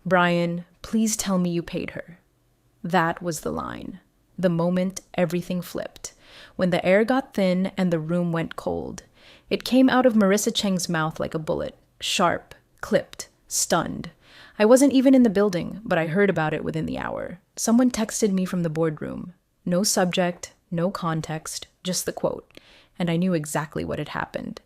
"Brian, please tell me you paid her." That was the line. The moment everything flipped. When the air got thin and the room went cold. It came out of Marissa Cheng's mouth like a bullet. Sharp, clipped, stunned. I wasn't even in the building, but I heard about it within the hour. Someone texted me from the boardroom. No subject, no context, just the quote. And I knew exactly what had happened.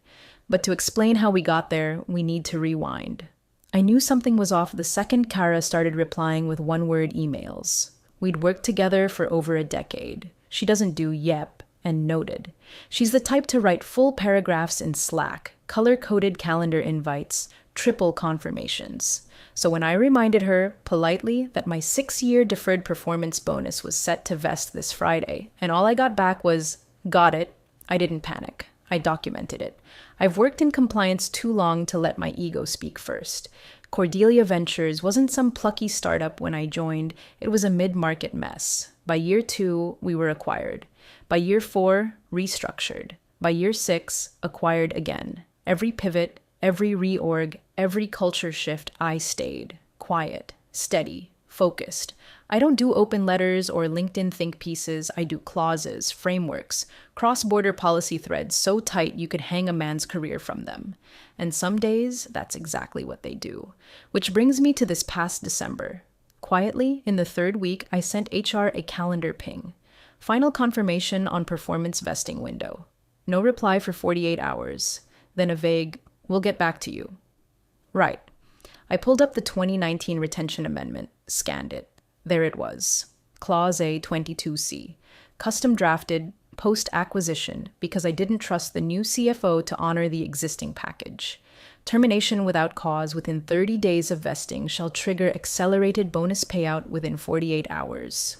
But to explain how we got there, we need to rewind. I knew something was off the second Kara started replying with one-word emails. We'd worked together for over a decade. She doesn't do yep and noted. She's the type to write full paragraphs in Slack, color-coded calendar invites, triple confirmations. So when I reminded her, politely, that my 6-year deferred performance bonus was set to vest this Friday, and all I got back was, "Got it," I didn't panic. I documented it. I've worked in compliance too long to let my ego speak first. Cordelia Ventures wasn't some plucky startup when I joined. It was a mid-market mess. By year 2, we were acquired. By year 4, restructured. By year 6, acquired again. Every pivot, every reorg, every culture shift, I stayed. Quiet, steady, focused. I don't do open letters or LinkedIn think pieces. I do clauses, frameworks, cross-border policy threads so tight you could hang a man's career from them. And some days, that's exactly what they do. Which brings me to this past December. Quietly, in the 3rd week, I sent HR a calendar ping. Final confirmation on performance vesting window. No reply for 48 hours. Then a vague, "We'll get back to you." Right. I pulled up the 2019 retention amendment, scanned it. There it was. Clause A 22C. Custom drafted, post-acquisition, because I didn't trust the new CFO to honor the existing package. Termination without cause within 30 days of vesting shall trigger accelerated bonus payout within 48 hours.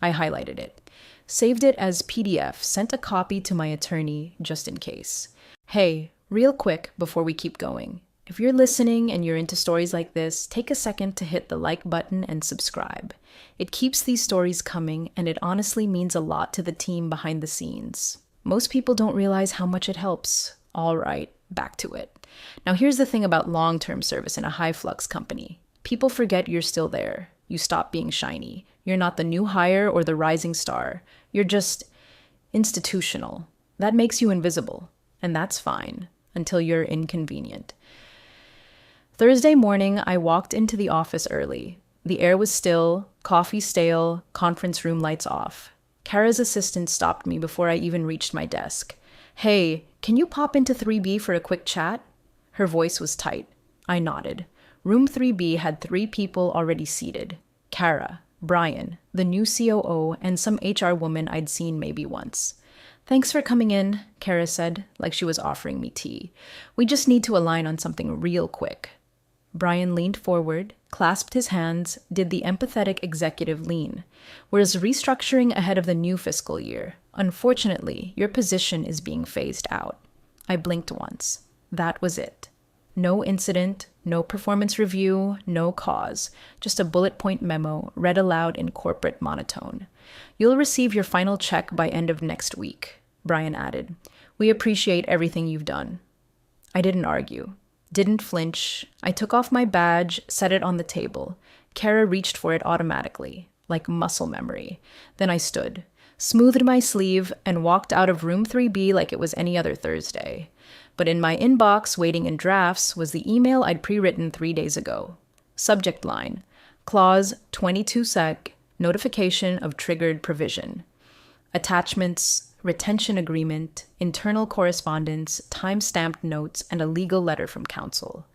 I highlighted it. Saved it as PDF, sent a copy to my attorney, just in case. Hey, real quick before we keep going. If you're listening and you're into stories like this, take a second to hit the like button and subscribe. It keeps these stories coming, and it honestly means a lot to the team behind the scenes. Most people don't realize how much it helps. All right, back to it. Now here's the thing about long-term service in a high-flux company. People forget you're still there. You stop being shiny. You're not the new hire or the rising star. You're just institutional. That makes you invisible, and that's fine, until you're inconvenient. Thursday morning, I walked into the office early. The air was still, coffee stale, conference room lights off. Kara's assistant stopped me before I even reached my desk. "Hey, can you pop into 3B for a quick chat?" Her voice was tight. I nodded. Room 3B had 3 people already seated. Kara, Brian, the new COO, and some HR woman I'd seen maybe once. "Thanks for coming in," Kara said, like she was offering me tea. "We just need to align on something real quick." Brian leaned forward, clasped his hands, did the empathetic executive lean. "We're restructuring ahead of the new fiscal year. Unfortunately, your position is being phased out." I blinked once. That was it. No incident, no performance review, no cause. Just a bullet point memo read aloud in corporate monotone. "You'll receive your final check by end of next week," Brian added. "We appreciate everything you've done." I didn't argue. Didn't flinch. I took off my badge, set it on the table. Kara reached for it automatically, like muscle memory. Then I stood, smoothed my sleeve, and walked out of room 3B like it was any other Thursday. But in my inbox, waiting in drafts, was the email I'd pre-written 3 days ago. Subject line, Clause 22sec, notification of triggered provision. Attachments, retention agreement, internal correspondence, time-stamped notes, and a legal letter from counsel.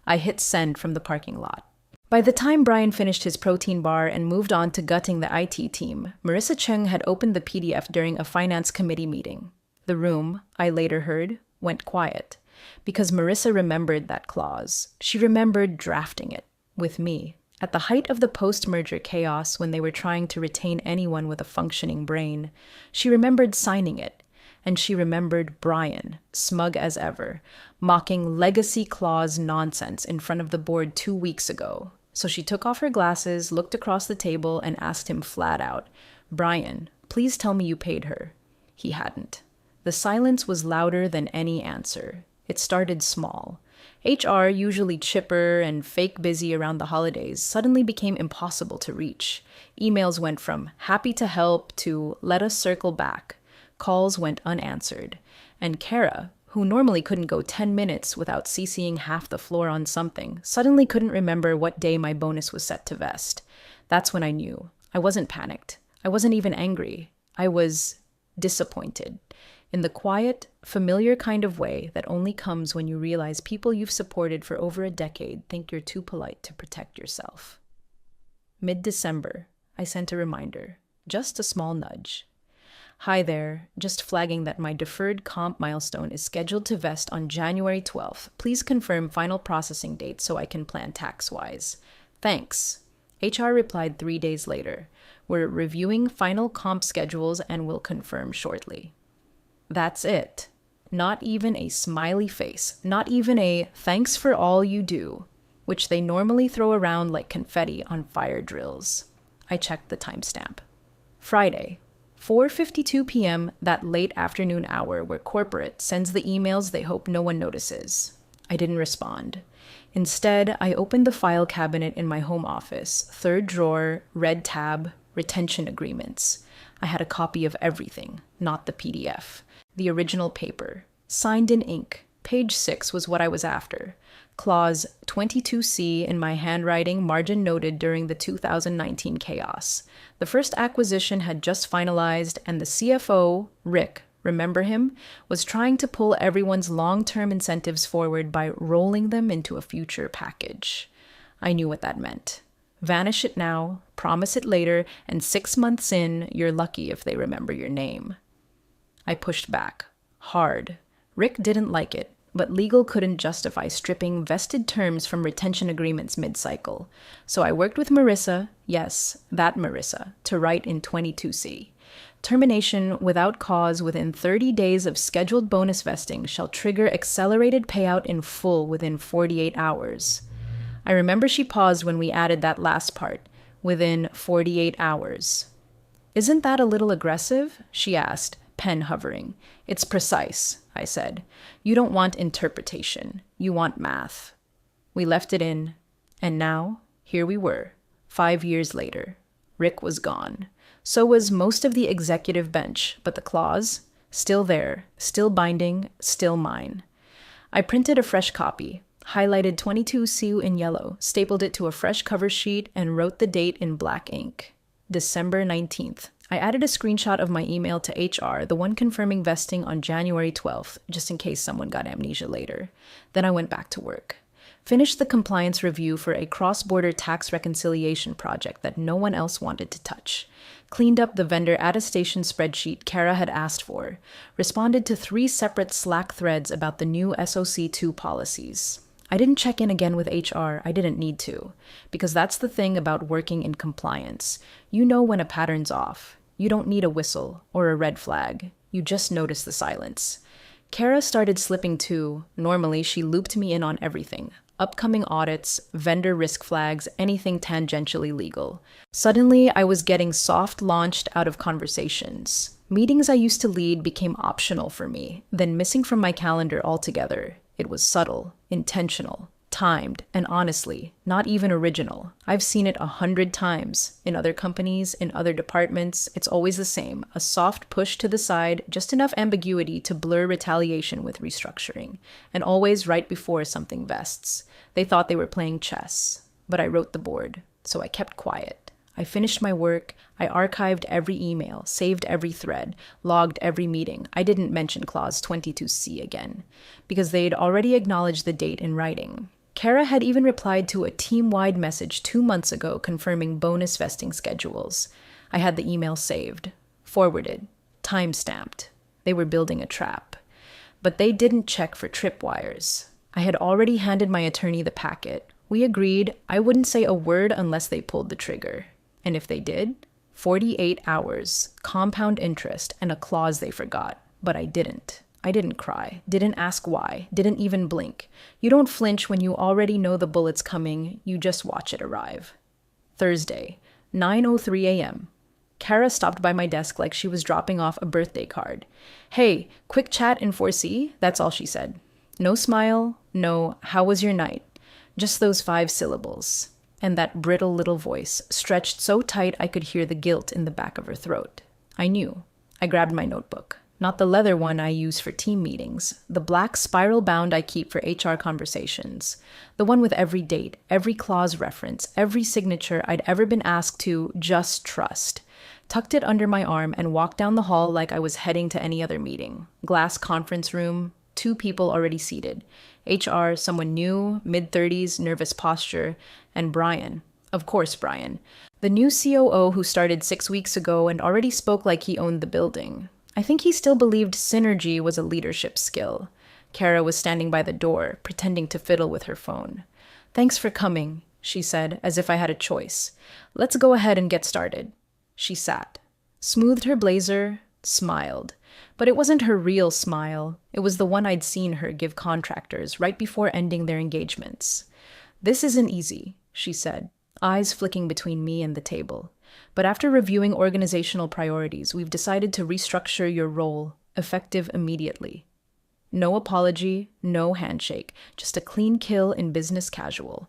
I hit send from the parking lot. By the time Brian finished his protein bar and moved on to gutting the IT team, Marissa Cheng had opened the PDF during a finance committee meeting. The room, I later heard, went quiet, because Marissa remembered that clause. She remembered drafting it, with me, at the height of the post-merger chaos when they were trying to retain anyone with a functioning brain. She remembered signing it, and she remembered Brian, smug as ever, mocking legacy clause nonsense in front of the board 2 weeks ago. So she took off her glasses, looked across the table, and asked him flat out, "Brian, please tell me you paid her." He hadn't. The silence was louder than any answer. It started small. HR, usually chipper and fake busy around the holidays, suddenly became impossible to reach. Emails went from happy to help to let us circle back. Calls went unanswered. And Kara, who normally couldn't go 10 minutes without CCing half the floor on something, suddenly couldn't remember what day my bonus was set to vest. That's when I knew. I wasn't panicked. I wasn't even angry. I was disappointed. In the quiet, familiar kind of way that only comes when you realize people you've supported for over a decade think you're too polite to protect yourself. Mid-December, I sent a reminder. Just a small nudge. Hi there, just flagging that my deferred comp milestone is scheduled to vest on January 12th. Please confirm final processing date so I can plan tax-wise. Thanks. HR replied 3 days later. We're reviewing final comp schedules and will confirm shortly. That's it. Not even a smiley face, not even a thanks for all you do, which they normally throw around like confetti on fire drills. I checked the timestamp. Friday, 4:52 p.m., that late afternoon hour where corporate sends the emails they hope no one notices. I didn't respond. Instead, I opened the file cabinet in my home office, third drawer, red tab, retention agreements. I had a copy of everything, not the PDF. The original paper, signed in ink. Page 6 was what I was after. Clause 22C in my handwriting, margin noted during the 2019 chaos. The first acquisition had just finalized, and the CFO, Rick, remember him, was trying to pull everyone's long-term incentives forward by rolling them into a future package. I knew what that meant. Vanish it now, promise it later, and 6 months in, you're lucky if they remember your name. I pushed back. Hard. Rick didn't like it, but legal couldn't justify stripping vested terms from retention agreements mid-cycle. So I worked with Marissa, yes, that Marissa, to write in 22C. Termination without cause within 30 days of scheduled bonus vesting shall trigger accelerated payout in full within 48 hours. I remember she paused when we added that last part, within 48 hours. Isn't that a little aggressive? She asked, pen hovering. It's precise, I said. You don't want interpretation. You want math. We left it in, and now, here we were, 5 years later. Rick was gone. So was most of the executive bench, but the clause, still there, still binding, still mine. I printed a fresh copy, highlighted 22C in yellow, stapled it to a fresh cover sheet, and wrote the date in black ink. December 19th. I added a screenshot of my email to HR, the one confirming vesting on January 12th, just in case someone got amnesia later. Then I went back to work. Finished the compliance review for a cross-border tax reconciliation project that no one else wanted to touch. Cleaned up the vendor attestation spreadsheet Kara had asked for. Responded to 3 separate Slack threads about the new SOC2 policies. I didn't check in again with HR. I didn't need to. Because that's the thing about working in compliance. You know when a pattern's off. You don't need a whistle or a red flag. You just notice the silence. Kara started slipping too. Normally, she looped me in on everything. Upcoming audits, vendor risk flags, anything tangentially legal. Suddenly, I was getting soft-launched out of conversations. Meetings I used to lead became optional for me, then missing from my calendar altogether. It was subtle, intentional, timed, and honestly, not even original. I've seen it 100 times. In other companies, in other departments, it's always the same. A soft push to the side, just enough ambiguity to blur retaliation with restructuring. And always right before something vests. They thought they were playing chess. But I wrote the board, so I kept quiet. I finished my work. I archived every email, saved every thread, logged every meeting. I didn't mention clause 22C again, because they'd already acknowledged the date in writing. Kara had even replied to a team-wide message 2 months ago confirming bonus vesting schedules. I had the email saved, forwarded, time-stamped. They were building a trap. But they didn't check for tripwires. I had already handed my attorney the packet. We agreed I wouldn't say a word unless they pulled the trigger. And if they did, 48 hours, compound interest, and a clause they forgot. But I didn't. I didn't cry, didn't ask why, didn't even blink. You don't flinch when you already know the bullet's coming, you just watch it arrive. Thursday, 9:03 a.m. Kara stopped by my desk like she was dropping off a birthday card. Hey, quick chat in 4C? That's all she said. No smile, no, how was your night? Just those 5 syllables. And that brittle little voice, stretched so tight I could hear the guilt in the back of her throat. I knew. I grabbed my notebook. Not the leather one I use for team meetings, the black spiral bound I keep for HR conversations, the one with every date, every clause reference, every signature I'd ever been asked to just trust. Tucked it under my arm and walked down the hall like I was heading to any other meeting. Glass conference room, 2 people already seated. HR, someone new, mid-30s, nervous posture, and Brian. Of course, Brian. The new COO who started 6 weeks ago and already spoke like he owned the building. I think he still believed synergy was a leadership skill. Kara was standing by the door, pretending to fiddle with her phone. "Thanks for coming," she said, as if I had a choice. "Let's go ahead and get started." She sat, smoothed her blazer, smiled. But it wasn't her real smile. It was the one I'd seen her give contractors right before ending their engagements. "This isn't easy," she said, eyes flicking between me and the table. "But after reviewing organizational priorities, we've decided to restructure your role, effective immediately. No apology, no handshake, just a clean kill in business casual."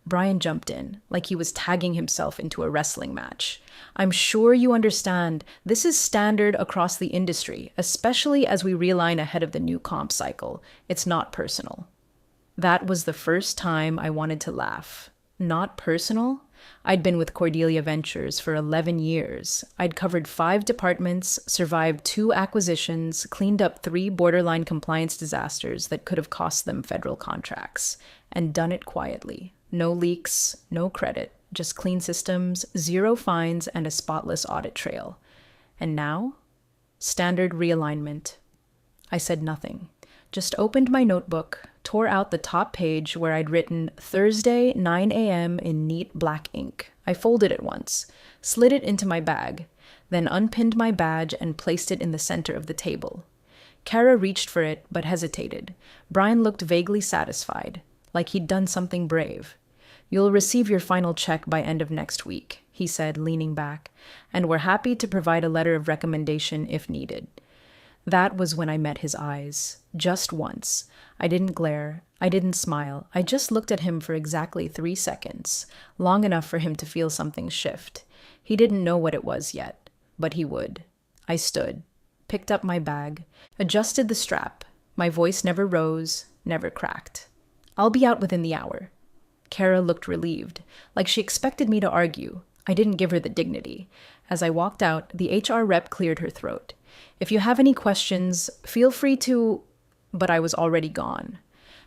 Brian jumped in, like he was tagging himself into a wrestling match. "I'm sure you understand, this is standard across the industry, especially as we realign ahead of the new comp cycle. It's not personal." That was the first time I wanted to laugh. Not personal? I'd been with Cordelia Ventures for 11 years. I'd covered 5 departments, survived 2 acquisitions, cleaned up 3 borderline compliance disasters that could have cost them federal contracts, and done it quietly. No leaks, no credit, just clean systems, 0 fines, and a spotless audit trail. And now? Standard realignment. I said nothing, just opened my notebook, tore out the top page where I'd written Thursday, 9 a.m. in neat black ink. I folded it once, slid it into my bag, then unpinned my badge and placed it in the center of the table. Kara reached for it, but hesitated. Brian looked vaguely satisfied, like he'd done something brave. "You'll receive your final check by end of next week," he said, leaning back, "and we're happy to provide a letter of recommendation if needed." That was when I met his eyes. Just once. I didn't glare. I didn't smile. I just looked at him for exactly 3 seconds, long enough for him to feel something shift. He didn't know what it was yet, but he would. I stood, picked up my bag, adjusted the strap. My voice never rose, never cracked. "I'll be out within the hour." Kara looked relieved, like she expected me to argue. I didn't give her the dignity. As I walked out, the HR rep cleared her throat. "If you have any questions, feel free to..." But I was already gone.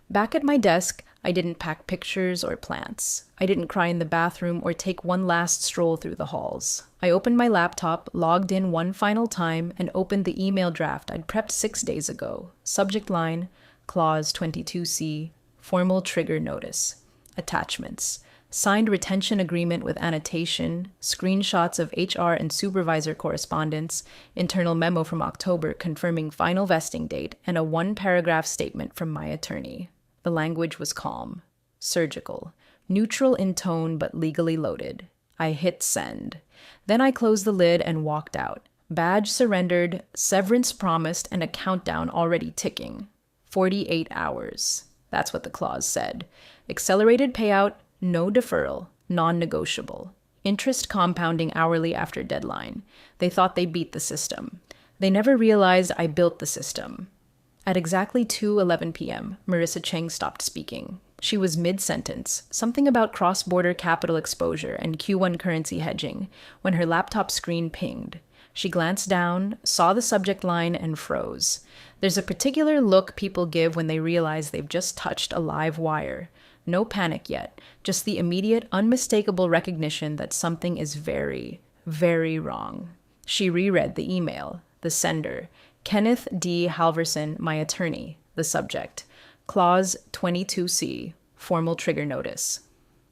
Back at my desk, I didn't pack pictures or plants. I didn't cry in the bathroom or take one last stroll through the halls. I opened my laptop, logged in one final time, and opened the email draft I'd prepped 6 days ago. Subject line, Clause 22C, Formal Trigger Notice. Attachments. Signed retention agreement with annotation, screenshots of HR and supervisor correspondence, internal memo from October confirming final vesting date, and a 1-paragraph statement from my attorney. The language was calm, surgical, neutral in tone but legally loaded. I hit send. Then I closed the lid and walked out. Badge surrendered, severance promised, and a countdown already ticking. 48 hours. That's what the clause said. Accelerated payout, no deferral, non-negotiable. Interest compounding hourly after deadline. They thought they beat the system. They never realized I built the system. At exactly 2:11 p.m., Marissa Cheng stopped speaking. She was mid-sentence, something about cross-border capital exposure and Q1 currency hedging, when her laptop screen pinged. She glanced down, saw the subject line, and froze. There's a particular look people give when they realize they've just touched a live wire. No panic yet, just the immediate, unmistakable recognition that something is very, very wrong. She reread the email. The sender, Kenneth D. Halverson, my attorney. The subject, Clause 22C, Formal Trigger Notice.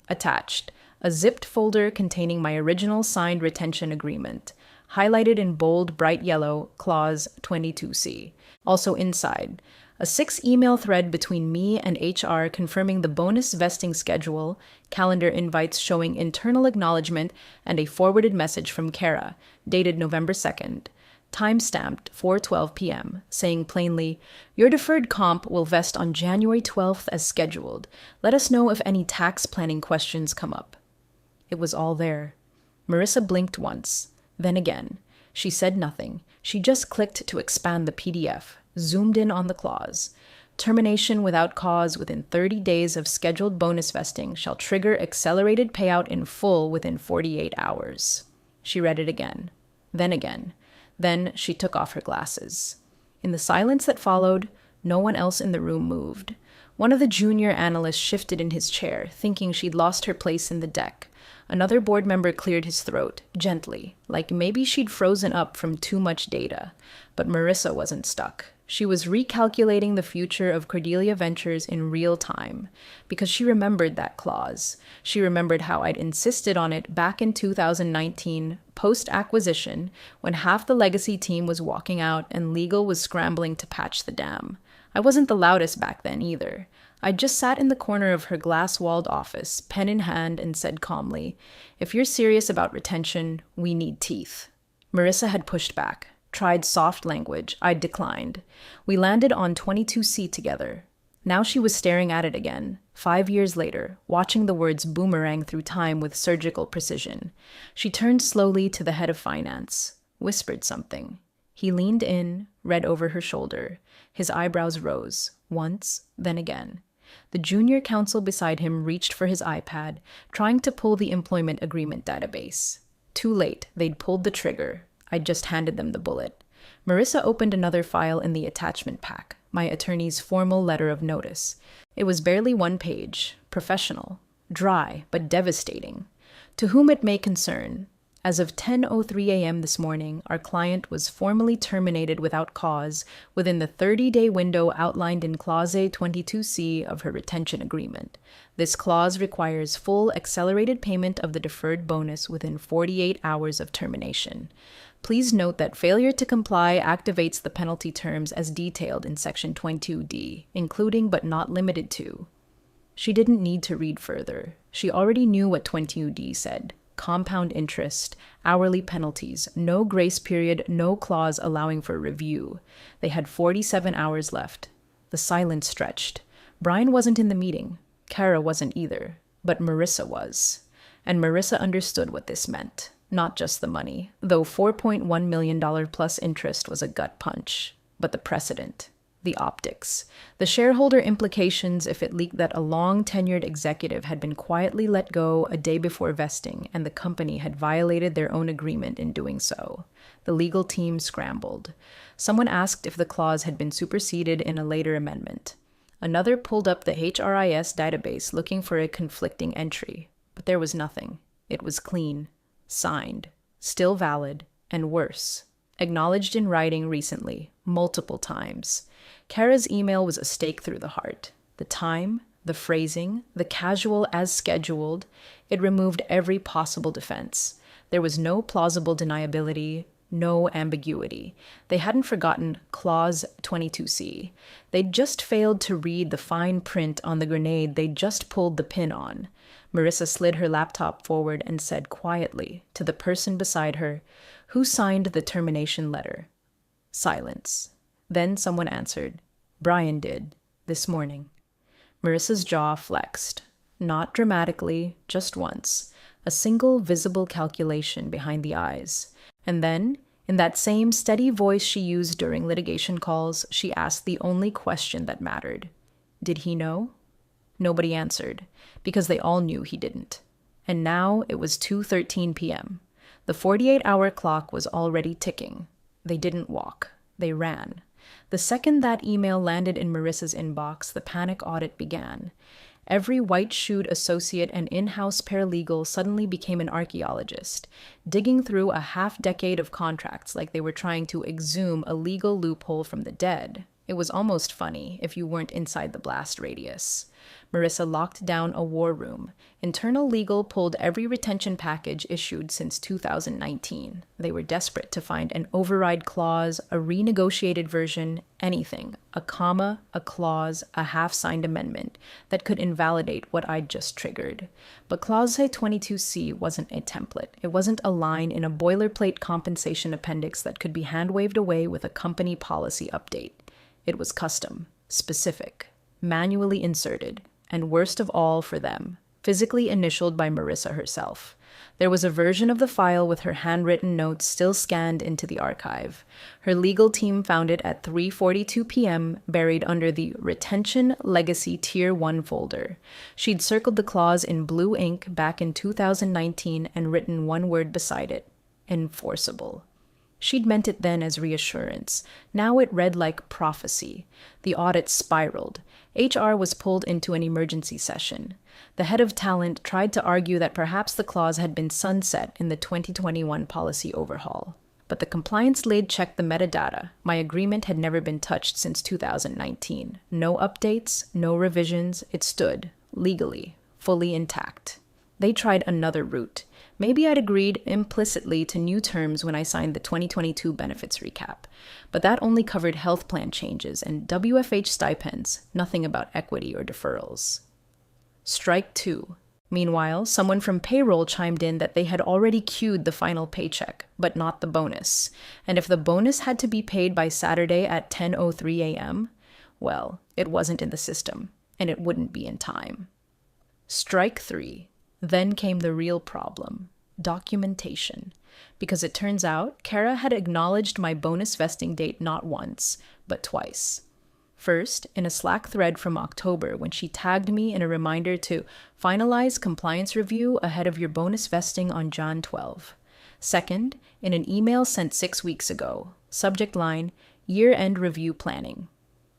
Attached, a zipped folder containing my original signed retention agreement, highlighted in bold, bright yellow, Clause 22C. Also inside, a 6-email thread between me and HR confirming the bonus vesting schedule, calendar invites showing internal acknowledgement, and a forwarded message from Kara, dated November 2nd. time-stamped 4:12 p.m., saying plainly, "Your deferred comp will vest on January 12th as scheduled. Let us know if any tax planning questions come up." It was all there. Marissa blinked once, then again. She said nothing. She just clicked to expand the PDF, zoomed in on the clause. Termination without cause within 30 days of scheduled bonus vesting shall trigger accelerated payout in full within 48 hours. She read it again. Then she took off her glasses. In the silence that followed, no one else in the room moved. One of the junior analysts shifted in his chair, thinking she'd lost her place in the deck. Another board member cleared his throat, gently, like maybe she'd frozen up from too much data. But Marissa wasn't stuck. She was recalculating the future of Cordelia Ventures in real time, because she remembered that clause. She remembered how I'd insisted on it back in 2019, post-acquisition, when half the legacy team was walking out and legal was scrambling to patch the dam. I wasn't the loudest back then either. I just sat in the corner of her glass-walled office, pen in hand, and said calmly, "If you're serious about retention, we need teeth." Marissa had pushed back. Tried soft language. I declined. We landed on 22C together. Now she was staring at it again, 5 years later, watching the words boomerang through time with surgical precision. She turned slowly to the head of finance, whispered something. He leaned in, read over her shoulder. His eyebrows rose, once, then again. The junior counsel beside him reached for his iPad, trying to pull the employment agreement database. Too late, they'd pulled the trigger. I'd just handed them the bullet. Marissa opened another file in the attachment pack, my attorney's formal letter of notice. It was barely 1 page, professional, dry, but devastating. To whom it may concern, as of 10:03 a.m. this morning, our client was formally terminated without cause within the 30-day window outlined in Clause 22C of her retention agreement. This clause requires full accelerated payment of the deferred bonus within 48 hours of termination. Please note that failure to comply activates the penalty terms as detailed in Section 22D, including but not limited to. She didn't need to read further. She already knew what 22D said. Compound interest, hourly penalties, no grace period, no clause allowing for review. They had 47 hours left. The silence stretched. Brian wasn't in the meeting. Kara wasn't either. But Marissa was. And Marissa understood what this meant. Not just the money, though $4.1 million plus interest was a gut punch, but the precedent, the optics, the shareholder implications if it leaked that a long-tenured executive had been quietly let go a day before vesting and the company had violated their own agreement in doing so. The legal team scrambled. Someone asked if the clause had been superseded in a later amendment. Another pulled up the HRIS database looking for a conflicting entry, but there was nothing. It was clean. Signed, still valid, and worse, acknowledged in writing recently, multiple times. Kara's email was a stake through the heart. The time, the phrasing, the casual as scheduled, it removed every possible defense. There was no plausible deniability, no ambiguity. They hadn't forgotten Clause 22C. They'd just failed to read the fine print on the grenade they'd just pulled the pin on. Marissa slid her laptop forward and said quietly to the person beside her, "Who signed the termination letter?" Silence. Then someone answered, "Brian did, this morning." Marissa's jaw flexed. Not dramatically, just once. A single visible calculation behind the eyes. And then, in that same steady voice she used during litigation calls, she asked the only question that mattered. Did he know? Nobody answered, because they all knew he didn't. And now it was 2:13 p.m. The 48-hour clock was already ticking. They didn't walk. They ran. The second that email landed in Marissa's inbox, the panic audit began. Every white-shoed associate and in-house paralegal suddenly became an archaeologist, digging through a half-decade of contracts like they were trying to exhume a legal loophole from the dead. It was almost funny if you weren't inside the blast radius. Marissa locked down a war room. Internal legal pulled every retention package issued since 2019. They were desperate to find an override clause, a renegotiated version, anything, a comma, a clause, a half-signed amendment that could invalidate what I'd just triggered. But Clause 22C wasn't a template. It wasn't a line in a boilerplate compensation appendix that could be hand-waved away with a company policy update. It was custom, specific, manually inserted, and worst of all for them, physically initialed by Marissa herself. There was a version of the file with her handwritten notes still scanned into the archive. Her legal team found it at 3:42 p.m., buried under the Retention Legacy Tier 1 folder. She'd circled the clause in blue ink back in 2019 and written one word beside it: enforceable. She'd meant it then as reassurance. Now it read like prophecy. The audit spiraled. HR was pulled into an emergency session. The head of talent tried to argue that perhaps the clause had been sunset in the 2021 policy overhaul. But the compliance lead checked the metadata. My agreement had never been touched since 2019. No updates, no revisions. It stood, legally, fully intact. They tried another route. Maybe I'd agreed implicitly to new terms when I signed the 2022 benefits recap, but that only covered health plan changes and WFH stipends, nothing about equity or deferrals. Strike 2. Meanwhile, someone from payroll chimed in that they had already queued the final paycheck, but not the bonus, and if the bonus had to be paid by Saturday at 10:03 a.m., well, it wasn't in the system, and it wouldn't be in time. Strike 3. Then came the real problem: documentation. Because it turns out, Kara had acknowledged my bonus vesting date not once, but twice. First, in a Slack thread from October when she tagged me in a reminder to finalize compliance review ahead of your bonus vesting on Jan 12. Second, in an email sent 6 weeks ago, subject line, year-end review planning.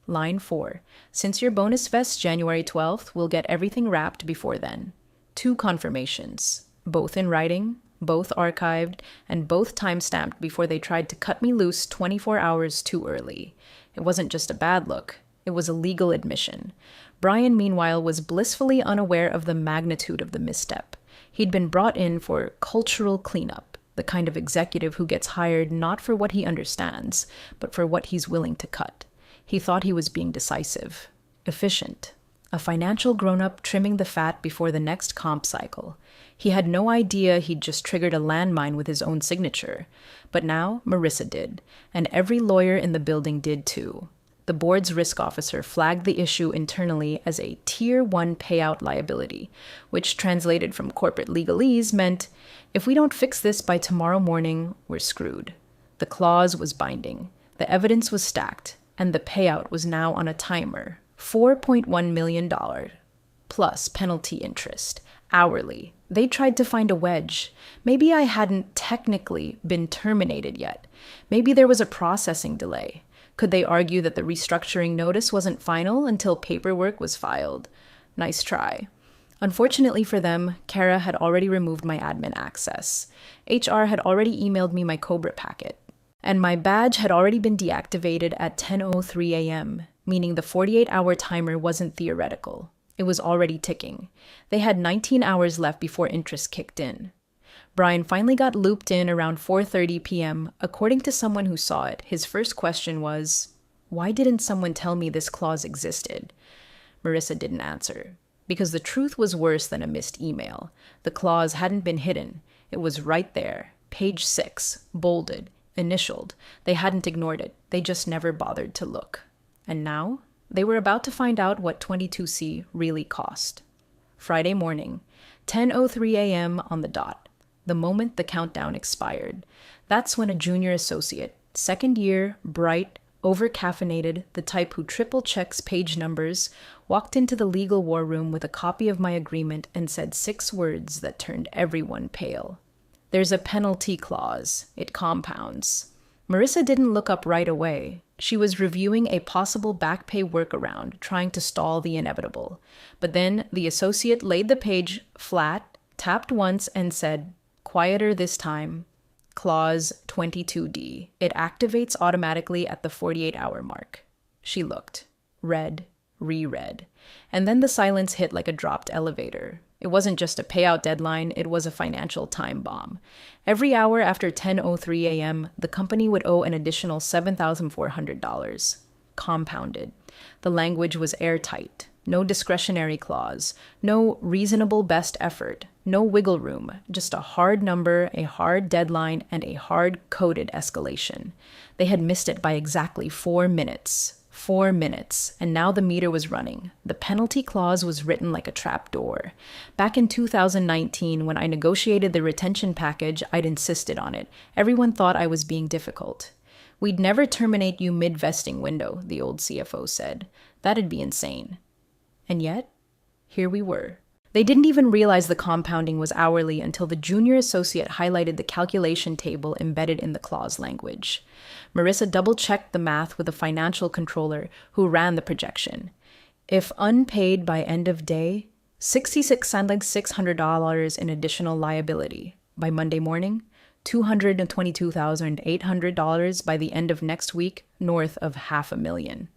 Line 4, since your bonus vests January 12th, we'll get everything wrapped before then. 2 confirmations, both in writing, both archived, and both timestamped before they tried to cut me loose 24 hours too early. It wasn't just a bad look, it was a legal admission. Brian, meanwhile, was blissfully unaware of the magnitude of the misstep. He'd been brought in for cultural cleanup, the kind of executive who gets hired not for what he understands, but for what he's willing to cut. He thought he was being decisive, efficient. A financial grown-up trimming the fat before the next comp cycle. He had no idea he'd just triggered a landmine with his own signature. But now Marissa did, and every lawyer in the building did too. The board's risk officer flagged the issue internally as a Tier 1 payout liability, which translated from corporate legalese meant, if we don't fix this by tomorrow morning, we're screwed. The clause was binding, the evidence was stacked, and the payout was now on a timer. $4.1 million, plus penalty interest, hourly. They tried to find a wedge. Maybe I hadn't technically been terminated yet. Maybe there was a processing delay. Could they argue that the restructuring notice wasn't final until paperwork was filed? Nice try. Unfortunately for them, Kara had already removed my admin access. HR had already emailed me my Cobra packet. And my badge had already been deactivated at 10:03 a.m., meaning the 48-hour timer wasn't theoretical. It was already ticking. They had 19 hours left before interest kicked in. Brian finally got looped in around 4:30 p.m. According to someone who saw it, his first question was, why didn't someone tell me this clause existed? Marissa didn't answer. Because the truth was worse than a missed email. The clause hadn't been hidden. It was right there, page 6, bolded, initialed. They hadn't ignored it. They just never bothered to look. And now, they were about to find out what 22C really cost. Friday morning, 10:03 a.m. on the dot. The moment the countdown expired. That's when a junior associate, second year, bright, over-caffeinated, the type who triple checks page numbers, walked into the legal war room with a copy of my agreement and said 6 words that turned everyone pale. There's a penalty clause. It compounds. Marissa didn't look up right away. She was reviewing a possible back pay workaround, trying to stall the inevitable. But then the associate laid the page flat, tapped once, and said, quieter this time, Clause 22D. It activates automatically at the 48-hour mark. She looked, read, reread, and then the silence hit like a dropped elevator. It wasn't just a payout deadline, it was a financial time bomb. Every hour after 10:03 a.m., the company would owe an additional $7,400, compounded. The language was airtight. No discretionary clause, no reasonable best effort, no wiggle room, just a hard number, a hard deadline, and a hard-coded escalation. They had missed it by exactly 4 minutes. 4 minutes, and now the meter was running. The penalty clause was written like a trap door. Back in 2019, when I negotiated the retention package, I'd insisted on it. Everyone thought I was being difficult. "We'd never terminate you mid-vesting window," the old CFO said. "That'd be insane." And yet, here we were. They didn't even realize the compounding was hourly until the junior associate highlighted the calculation table embedded in the clause language. Marissa double-checked the math with a financial controller who ran the projection. If unpaid by end of day, $6,600 in additional liability. By Monday morning, $222,800 by the end of next week, north of $500,000.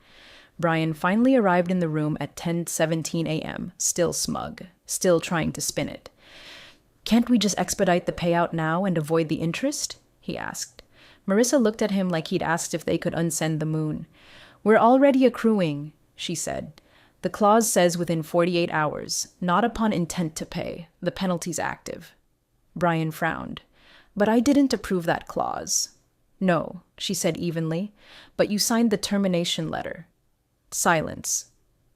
Brian finally arrived in the room at 10:17 a.m., still smug, still trying to spin it. "Can't we just expedite the payout now and avoid the interest?" he asked. Marissa looked at him like he'd asked if they could unsend the moon. "We're already accruing," she said. "The clause says within 48 hours, not upon intent to pay. The penalty's active." Brian frowned. "But I didn't approve that clause." "No," she said evenly, "but you signed the termination letter." Silence.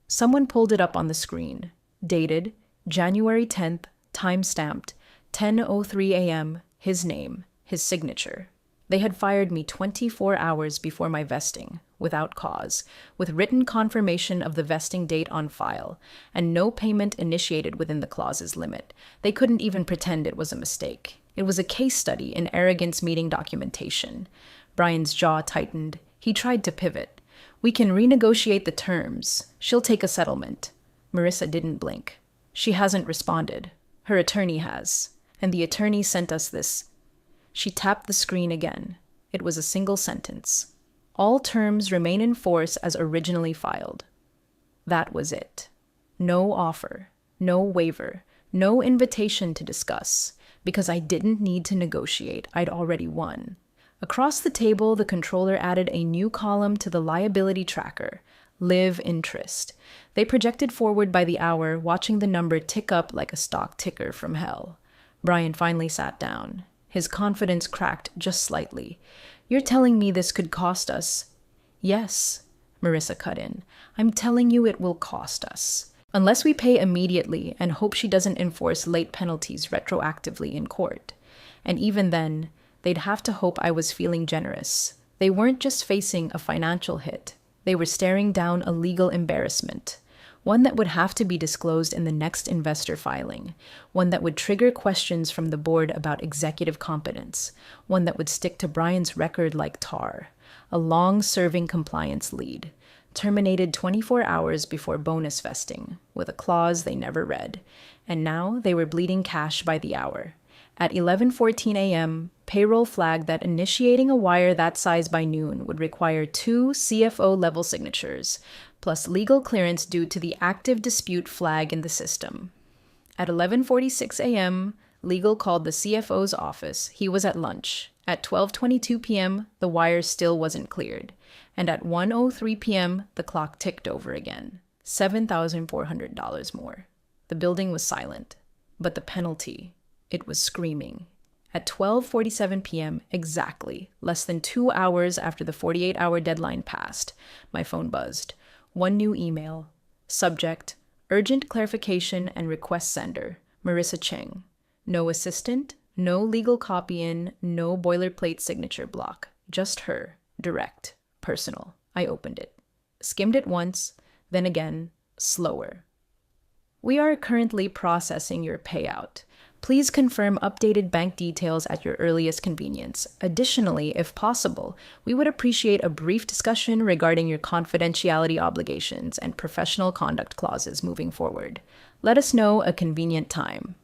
Someone pulled it up on the screen. Dated, January 10th, time-stamped, 10:03 a.m., his name, his signature. They had fired me 24 hours before my vesting, without cause, with written confirmation of the vesting date on file, and no payment initiated within the clause's limit. They couldn't even pretend it was a mistake. It was a case study in arrogance meeting documentation. Brian's jaw tightened. He tried to pivot. "We can renegotiate the terms. She'll take a settlement." Marissa didn't blink. "She hasn't responded. Her attorney has. And the attorney sent us this." She tapped the screen again. It was a single sentence. "All terms remain in force as originally filed." That was it. No offer, no waiver, no invitation to discuss, because I didn't need to negotiate. I'd already won. Across the table, the controller added a new column to the liability tracker, live interest. They projected forward by the hour, watching the number tick up like a stock ticker from hell. Brian finally sat down. His confidence cracked just slightly. "You're telling me this could cost us?" "Yes," Marissa cut in. "I'm telling you it will cost us. Unless we pay immediately and hope she doesn't enforce late penalties retroactively in court. And even then, they'd have to hope I was feeling generous. They weren't just facing a financial hit. They were staring down a legal embarrassment, one that would have to be disclosed in the next investor filing, one that would trigger questions from the board about executive competence, one that would stick to Brian's record like tar, a long-serving compliance lead, terminated 24 hours before bonus vesting, with a clause they never read, and now they were bleeding cash by the hour. At 11:14 a.m., payroll flagged that initiating a wire that size by noon would require 2 CFO-level signatures, plus legal clearance due to the active dispute flag in the system. At 11:46 a.m., legal called the CFO's office. He was at lunch. At 12:22 p.m., the wire still wasn't cleared. And at 1:03 p.m., the clock ticked over again. $7,400 more. The building was silent. But the penalty, it was screaming. At 12:47 p.m. exactly, less than 2 hours after the 48-hour deadline passed, my phone buzzed. One new email. Subject, urgent clarification and request sender, Marissa Cheng. No assistant, no legal copy-in, no boilerplate signature block. Just her, direct, personal. I opened it. Skimmed it once, then again, slower. "We are currently processing your payout. Please confirm updated bank details at your earliest convenience. Additionally, if possible, we would appreciate a brief discussion regarding your confidentiality obligations and professional conduct clauses moving forward. Let us know a convenient time."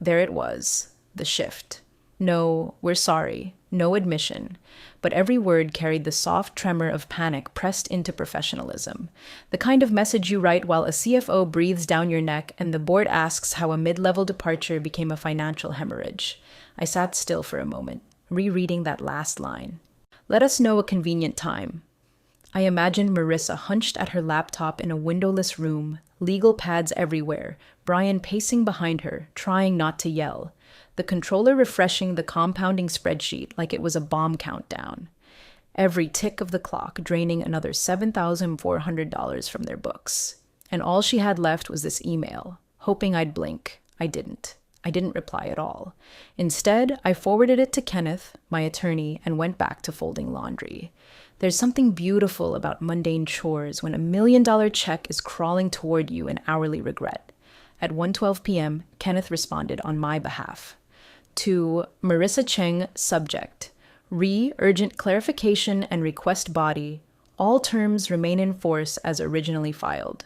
There it was, the shift. "No, we're sorry. No admission, but every word carried the soft tremor of panic pressed into professionalism. The kind of message you write while a CFO breathes down your neck and the board asks how a mid-level departure became a financial hemorrhage. I sat still for a moment, rereading that last line. Let us know a convenient time. I imagined Marissa hunched at her laptop in a windowless room, legal pads everywhere, Brian pacing behind her, trying not to yell, the controller refreshing the compounding spreadsheet like it was a bomb countdown. Every tick of the clock draining another $7,400 from their books. And all she had left was this email, hoping I'd blink. I didn't. I didn't reply at all. Instead, I forwarded it to Kenneth, my attorney, and went back to folding laundry. There's something beautiful about mundane chores when $1 million check is crawling toward you in hourly regret. At 1:12 p.m., Kenneth responded on my behalf. To Marissa Cheng, subject. Urgent clarification and request body. All terms remain in force as originally filed.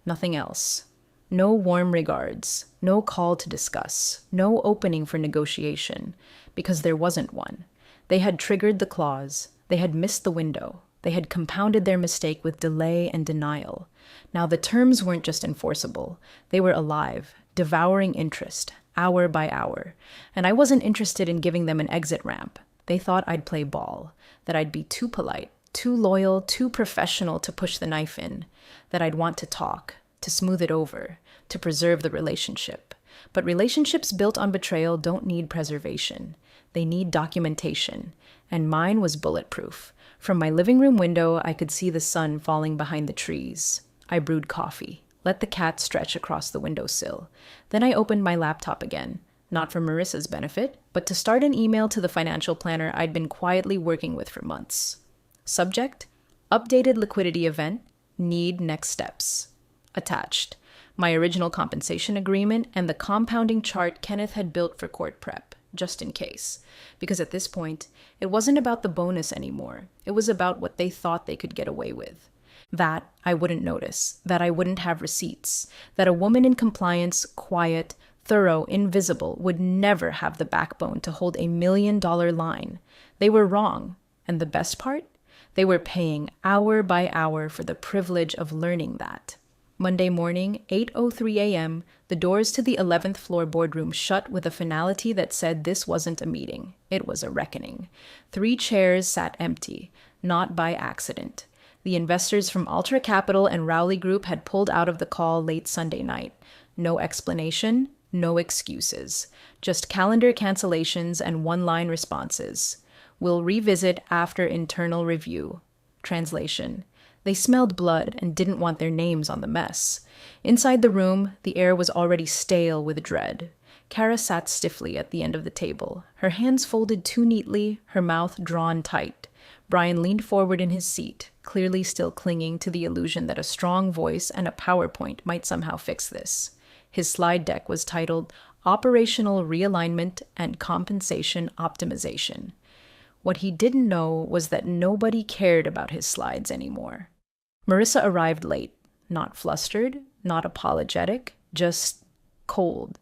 Nothing else. No warm regards. No call to discuss. No opening for negotiation. Because there wasn't one. They had triggered the clause. They had missed the window. They had compounded their mistake with delay and denial. Now the terms weren't just enforceable. They were alive, devouring interest, hour by hour. And I wasn't interested in giving them an exit ramp. They thought I'd play ball, that I'd be too polite, too loyal, too professional to push the knife in, that I'd want to talk, to smooth it over, to preserve the relationship. But relationships built on betrayal don't need preservation. They need documentation. And mine was bulletproof. From my living room window, I could see the sun falling behind the trees. I brewed coffee, let the cat stretch across the windowsill. Then I opened my laptop again, not for Marissa's benefit, but to start an email to the financial planner I'd been quietly working with for months. Subject: updated liquidity event, need next steps. Attached: my original compensation agreement and the compounding chart Kenneth had built for court prep, just in case. Because at this point, it wasn't about the bonus anymore. It was about what they thought they could get away with. That I wouldn't notice, that I wouldn't have receipts, that a woman in compliance, quiet, thorough, invisible, would never have the backbone to hold $1 million line. They were wrong. And the best part? They were paying hour by hour for the privilege of learning that. Monday morning, 8:03 a.m., the doors to the 11th floor boardroom shut with a finality that said this wasn't a meeting. It was a reckoning. 3 chairs sat empty, not by accident. The investors from Ultra Capital and Rowley Group had pulled out of the call late Sunday night. No explanation, no excuses. Just calendar cancellations and one-line responses. We'll revisit after internal review. Translation: they smelled blood and didn't want their names on the mess. Inside the room, the air was already stale with dread. Kara sat stiffly at the end of the table, her hands folded too neatly, her mouth drawn tight. Brian leaned forward in his seat, clearly still clinging to the illusion that a strong voice and a PowerPoint might somehow fix this. His slide deck was titled Operational Realignment and Compensation Optimization. What he didn't know was that nobody cared about his slides anymore. Marissa arrived late, not flustered, not apologetic, just cold.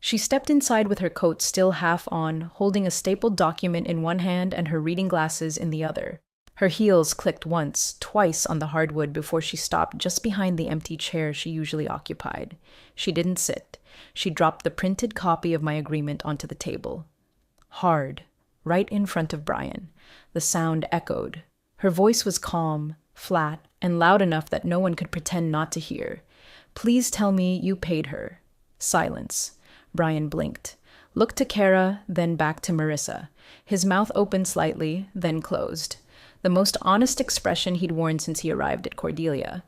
She stepped inside with her coat still half on, holding a stapled document in one hand and her reading glasses in the other. Her heels clicked once, twice on the hardwood before she stopped just behind the empty chair she usually occupied. She didn't sit. She dropped the printed copy of my agreement onto the table. Hard, right in front of Brian. The sound echoed. Her voice was calm, flat, and loud enough that no one could pretend not to hear. Please tell me you paid her. Silence. Brian blinked. Looked to Kara, then back to Marissa. His mouth opened slightly, then closed. The most honest expression he'd worn since he arrived at Cordelia.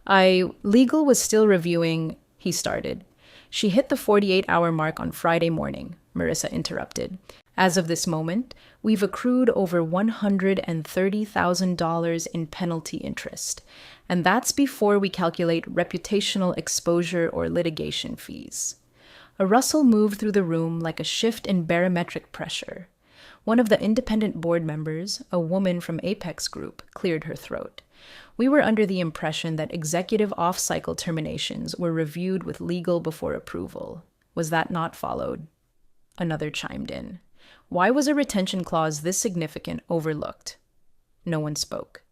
Legal was still reviewing, he started. She hit the 48-hour mark on Friday morning, Marissa interrupted. As of this moment, we've accrued over $130,000 in penalty interest, and that's before we calculate reputational exposure or litigation fees. A rustle moved through the room like a shift in barometric pressure. One of the independent board members, a woman from Apex Group, cleared her throat. We were under the impression that executive off-cycle terminations were reviewed with legal before approval. Was that not followed? Another chimed in. Why was a retention clause this significant overlooked? No one spoke.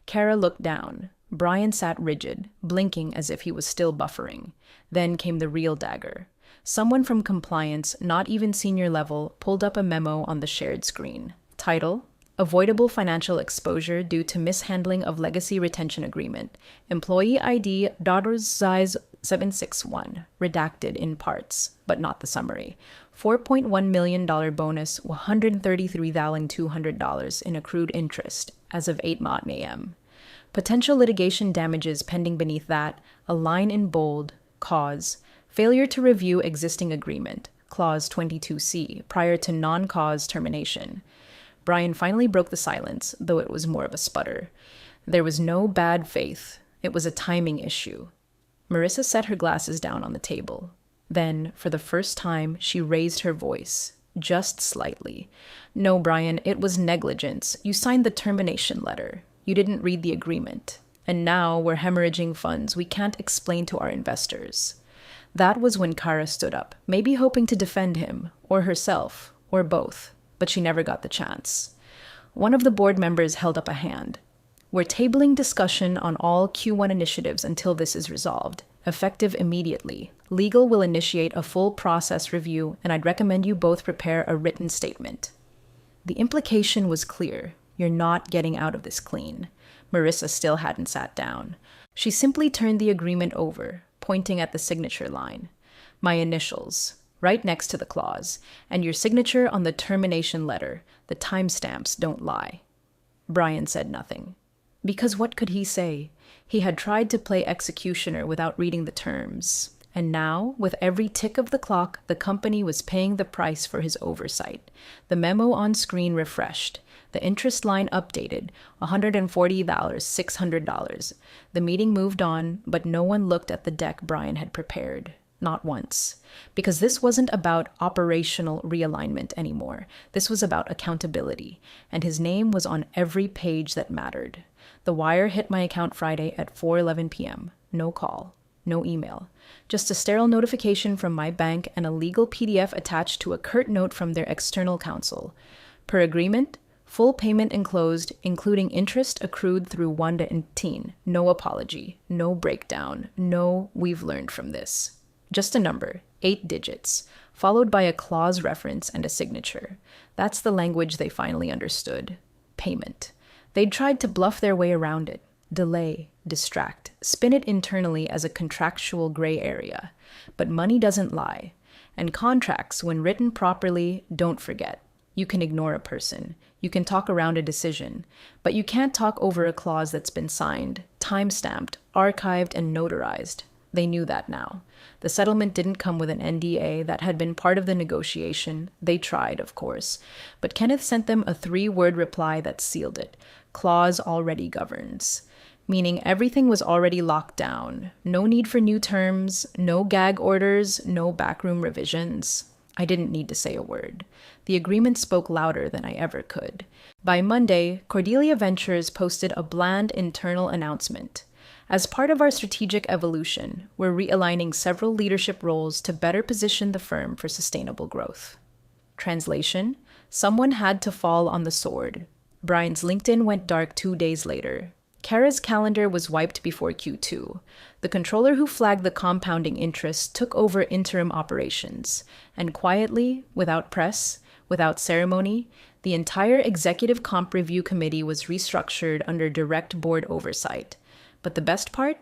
Kara looked down. Brian sat rigid, blinking as if he was still buffering. Then came the real dagger. Someone from compliance, not even senior level, pulled up a memo on the shared screen. Title: Avoidable Financial Exposure Due to Mishandling of Legacy Retention Agreement. Employee ID $761. Redacted in parts, but not the summary. $4.1 million bonus, $133,200 in accrued interest as of 8 a.m. Potential litigation damages pending beneath that, a line in bold, cause, failure to review existing agreement, clause 22C, prior to non-cause termination. Brian finally broke the silence, though it was more of a sputter. There was no bad faith. It was a timing issue. Marissa set her glasses down on the table. Then, for the first time, she raised her voice, just slightly. No, Brian, it was negligence. You signed the termination letter. You didn't read the agreement. And now we're hemorrhaging funds we can't explain to our investors. That was when Kara stood up, maybe hoping to defend him, or herself, or both, but she never got the chance. One of the board members held up a hand. We're tabling discussion on all Q1 initiatives until this is resolved, effective immediately. Legal will initiate a full process review, and I'd recommend you both prepare a written statement. The implication was clear. You're not getting out of this clean. Marissa still hadn't sat down. She simply turned the agreement over, pointing at the signature line. My initials, right next to the clause, and your signature on the termination letter. The timestamps don't lie. Brian said nothing. Because what could he say? He had tried to play executioner without reading the terms. And now, with every tick of the clock, the company was paying the price for his oversight. The memo on screen refreshed. The interest line updated, $140,600. The meeting moved on, but no one looked at the deck Brian had prepared. Not once. Because this wasn't about operational realignment anymore. This was about accountability, and his name was on every page that mattered. The wire hit my account Friday at 4:11 p.m. No call. No email. Just a sterile notification from my bank and a legal PDF attached to a curt note from their external counsel. Per agreement, full payment enclosed, including interest accrued through 1/18. No apology. No breakdown. No, we've learned from this. Just a number, 8 digits, followed by a clause reference and a signature. That's the language they finally understood. Payment. They'd tried to bluff their way around it. Delay, distract, spin it internally as a contractual gray area. But money doesn't lie. And contracts, when written properly, don't forget. You can ignore a person. You can talk around a decision. But you can't talk over a clause that's been signed, time-stamped, archived, and notarized. They knew that now. The settlement didn't come with an NDA that had been part of the negotiation. They tried, of course. But Kenneth sent them a 3-word reply that sealed it. Clause already governs. Meaning everything was already locked down. No need for new terms, no gag orders, no backroom revisions. I didn't need to say a word. The agreement spoke louder than I ever could. By Monday, Cordelia Ventures posted a bland internal announcement. As part of our strategic evolution, we're realigning several leadership roles to better position the firm for sustainable growth. Translation: someone had to fall on the sword. Brian's LinkedIn went dark 2 days later. Kara's calendar was wiped before Q2. The controller who flagged the compounding interest took over interim operations, and quietly, without press, without ceremony, the entire executive comp review committee was restructured under direct board oversight. But the best part?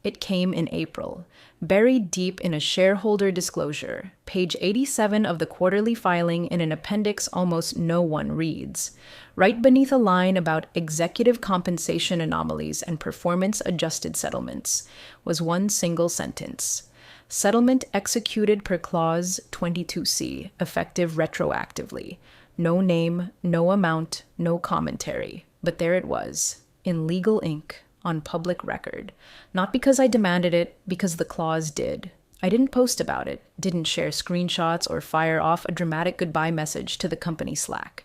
It came in April, buried deep in a shareholder disclosure, page 87 of the quarterly filing in an appendix almost no one reads. Right beneath a line about executive compensation anomalies and performance-adjusted settlements was one single sentence. Settlement executed per clause 22C, effective retroactively. No name, no amount, no commentary. But there it was, in legal ink, on public record. Not because I demanded it, because the clause did. I didn't post about it, didn't share screenshots or fire off a dramatic goodbye message to the company Slack.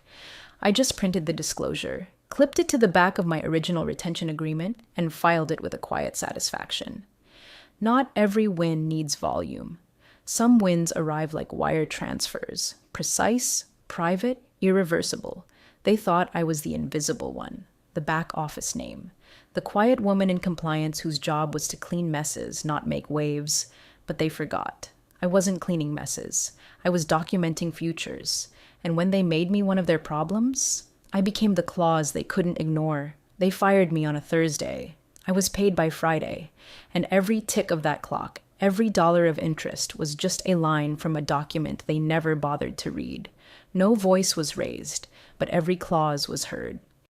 I just printed the disclosure, clipped it to the back of my original retention agreement, and filed it with a quiet satisfaction. Not every win needs volume. Some wins arrive like wire transfers, precise, private, irreversible. They thought I was the invisible one, the back office name, the quiet woman in compliance whose job was to clean messes, not make waves. But they forgot. I wasn't cleaning messes. I was documenting futures. And when they made me one of their problems, I became the clause they couldn't ignore. They fired me on a Thursday. I was paid by Friday. And every tick of that clock, every dollar of interest was just a line from a document they never bothered to read. No voice was raised, but every clause was heard.